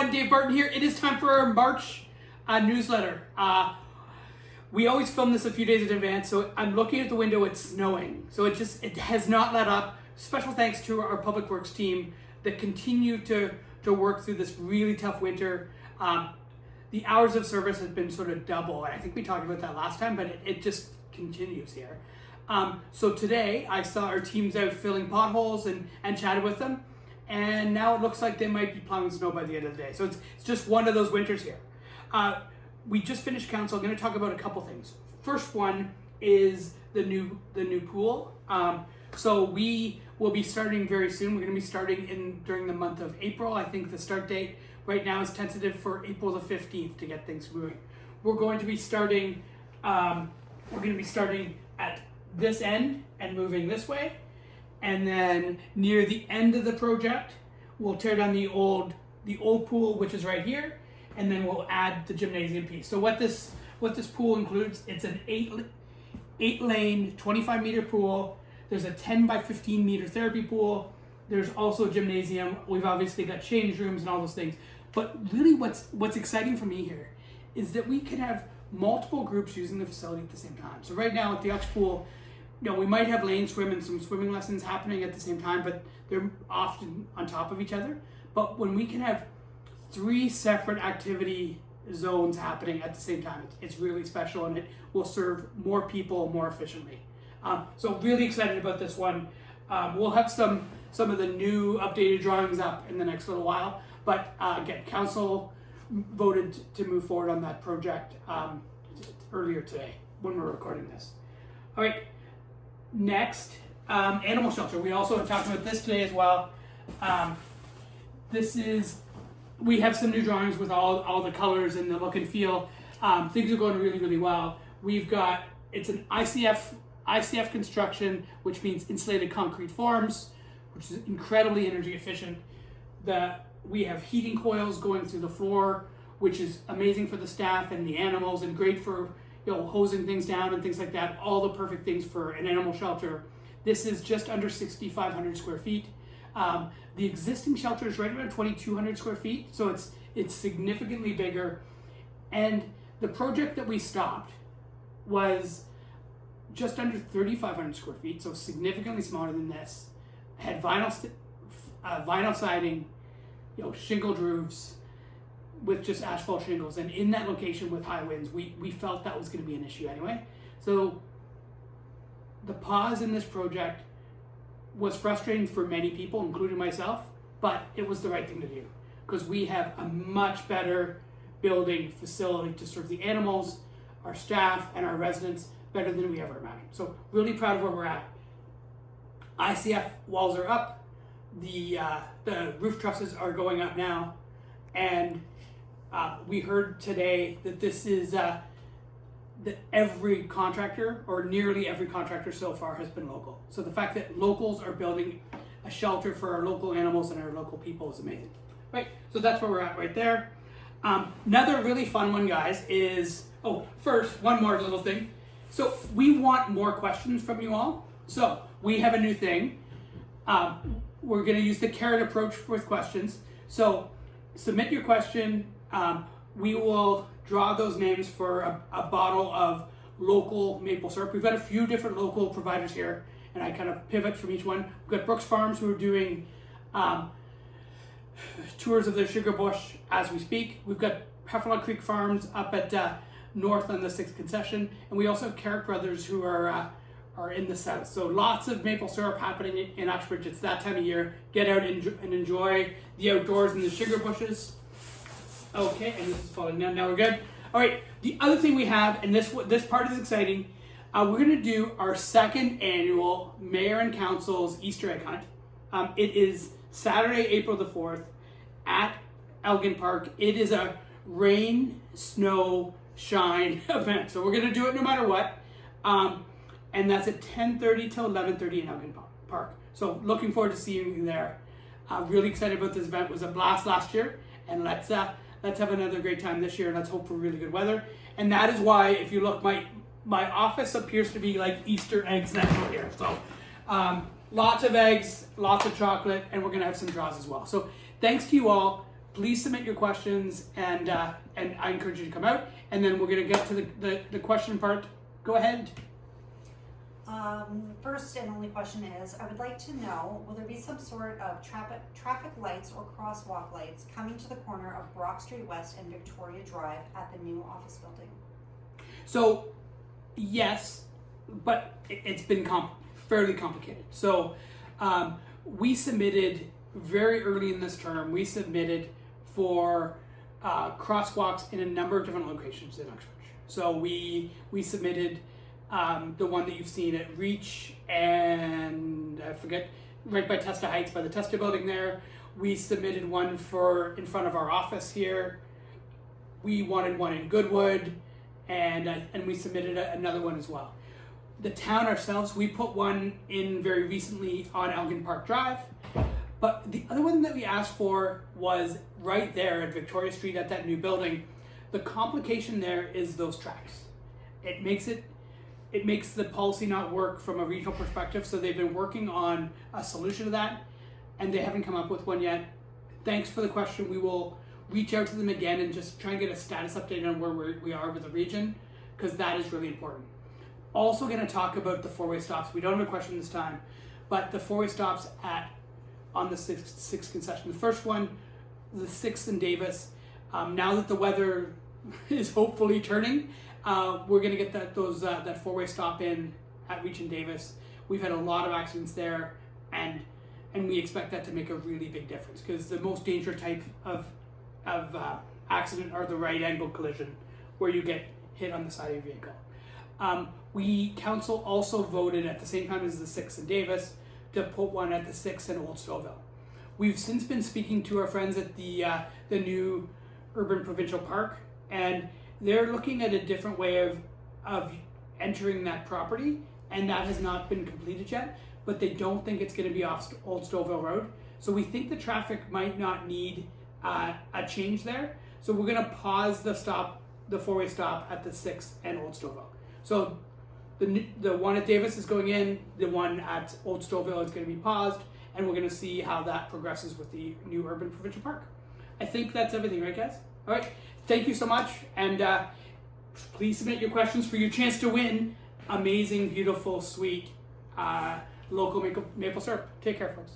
everyone, Dave Barton here. It is time for our March newsletter. We always film this a few days in advance, so I'm looking at the window, it's snowing. So it has not let up. Special thanks to our Public Works team that continue to work through this really tough winter. The hours of service have been sort of double, and I think we talked about that last time, but it just continues here. So today I saw our teams out filling potholes and chatted with them. And now it looks like they might be plowing snow by the end of the day. So it's just one of those winters here. We just finished council. I'm going to talk about a couple things. First one is the new pool. So we will be starting very soon. We're going to be starting during the month of April. I think the start date right now is tentative for April the 15th to get things moving. We're going to be starting. At this end and moving this way. And then near the end of the project, we'll tear down the old pool, which is right here, and then we'll add the gymnasium piece. So what this pool includes, it's an 8-lane, 25-meter pool. There's a 10 by 15 meter therapy pool. There's also a gymnasium. We've obviously got change rooms and all those things. But really, what's exciting for me here is that we can have multiple groups using the facility at the same time. So right now at the Ux Pool, we might have lane swim and some swimming lessons happening at the same time, but they're often on top of each other. But when we can have 3 separate activity zones happening at the same time, it's really special, and it will serve more people more efficiently. So really excited about this one. We'll have some of the new updated drawings up in the next little while, but again, council voted to move forward on that project earlier today when we're recording this. All right. Next, animal shelter. We also talked about this today as well. We have some new drawings with all the colors and the look and feel. Things are going really, really well. It's an ICF construction, which means insulated concrete forms, which is incredibly energy efficient. We have heating coils going through the floor, which is amazing for the staff and the animals, and great for hosing things down and things like that. All the perfect things for an animal shelter. This is just under 6,500 square feet. The existing shelter is right around 2,200 square feet, so it's significantly bigger. And the project that we stopped was just under 3,500 square feet, so significantly smaller than this. Had vinyl siding, shingled roofs, with just asphalt shingles, and in that location with high winds, we felt that was going to be an issue anyway. So the pause in this project was frustrating for many people, including myself, but it was the right thing to do because we have a much better building facility to serve the animals, our staff, and our residents better than we ever imagined. So really proud of where we're at. ICF walls are up, the roof trusses are going up now, and we heard today that this is that every contractor, or nearly every contractor so far, has been local. So the fact that locals are building a shelter for our local animals and our local people is amazing. Right, so that's where we're at right there. Another really fun one, guys, is, first, one more little thing. So we want more questions from you all. So we have a new thing. We're gonna use the carrot approach with questions. So submit your question. We will draw those names for a bottle of local maple syrup. We've got a few different local providers here, and I kind of pivot from each one. We've got Brooks Farms, who are doing tours of their sugar bush as we speak. We've got Heffalump Creek Farms up at north on the 6th concession, and we also have Carrick Brothers, who are in the south. So lots of maple syrup happening in Uxbridge. It's that time of year. Get out and enjoy the outdoors and the sugar bushes. Okay, and this is falling down. Now we're good. All right, the other thing we have, and this part is exciting, we're going to do our 2nd annual Mayor and Council's Easter egg hunt. It is Saturday, April the 4th at Elgin Park. It is a rain, snow, shine event. So we're going to do it no matter what. And that's at 10:30 till 11:30 in Elgin Park. So looking forward to seeing you there. Really excited about this event. It was a blast last year, and let's have another great time this year, and let's hope for really good weather. And that is why, if you look, my office appears to be like Easter eggs natural here. So lots of eggs, lots of chocolate, and we're gonna have some draws as well. So thanks to you all. please submit your questions, and I encourage you to come out. And then we're going to get to the question part. Go ahead. First and only question is, I would like to know, will there be some sort of traffic lights or crosswalk lights coming to the corner of Brock Street West and Victoria Drive at the new office building? So, yes, but it's been fairly complicated. So, we submitted very early in this term, we submitted for crosswalks in a number of different locations in Uxbridge. So we submitted the one that you've seen at Reach and I forget, right by Testa Heights, by the Testa building there. We submitted one for in front of our office here. We wanted one in Goodwood, and we submitted another one as well. The town ourselves, we put one in very recently on Elgin Park Drive, but the other one that we asked for was right there at Victoria Street at that new building. The complication there is those tracks. It makes the policy not work from a regional perspective, so they've been working on a solution to that, and they haven't come up with one yet. Thanks for the question. We will reach out to them again and just try and get a status update on where we are with the region, because that is really important. Also going to talk about the four-way stops. We don't have a question this time, but the four-way stops on the sixth concession. The first one, the 6th and Davis. Now that the weather is hopefully turning, we're going to get that four-way stop in at Reach and Davis. We've had a lot of accidents there, and we expect that to make a really big difference, because the most dangerous type of accident are the right-angle collision, where you get hit on the side of your vehicle. Council also voted at the same time as the 6th and Davis to put one at the 6th and Old Stouffville. We've since been speaking to our friends at the new Urban Provincial Park, and they're looking at a different way of entering that property, and that has not been completed yet, but they don't think it's going to be off Old Stouffville Road. So we think the traffic might not need a change there. So we're going to pause the four-way stop at the 6th and Old Stouffville. So the one at Davis is going in, the one at Old Stouffville is going to be paused, and we're going to see how that progresses with the new Urban Provincial Park. I think that's everything, right, guys? All right. Thank you so much, and please submit your questions for your chance to win amazing, beautiful, sweet local maple syrup. Take care, folks.